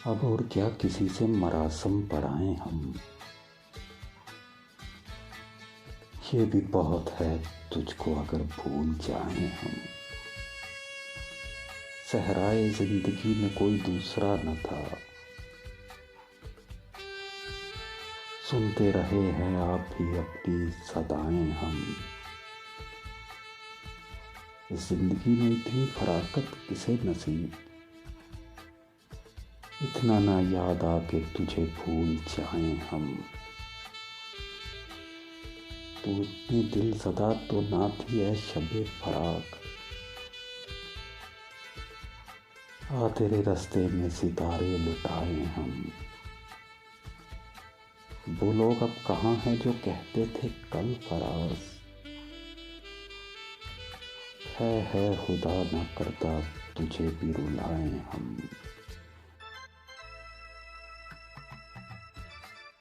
اب اور کیا کسی سے مراسم پڑھائیں ہم، یہ بھی بہت ہے تجھ کو اگر بھول جائیں ہم۔ صحرائے زندگی میں کوئی دوسرا نہ تھا، سنتے رہے ہیں آپ بھی اپنی صدائیں ہم۔ اس زندگی میں اتنی فراقت کسے نصیب، اتنا نہ یاد آ کے تجھے بھول جائیں ہم۔ تو اتنی دل زدہ تو نہ تھی اے شب فراق، آ تیرے رستے میں ستارے لٹائیں ہم۔ وہ لوگ اب کہاں ہیں جو کہتے تھے کل فراز، ہے خدا نہ کرتا تجھے بھی رلائیں ہم۔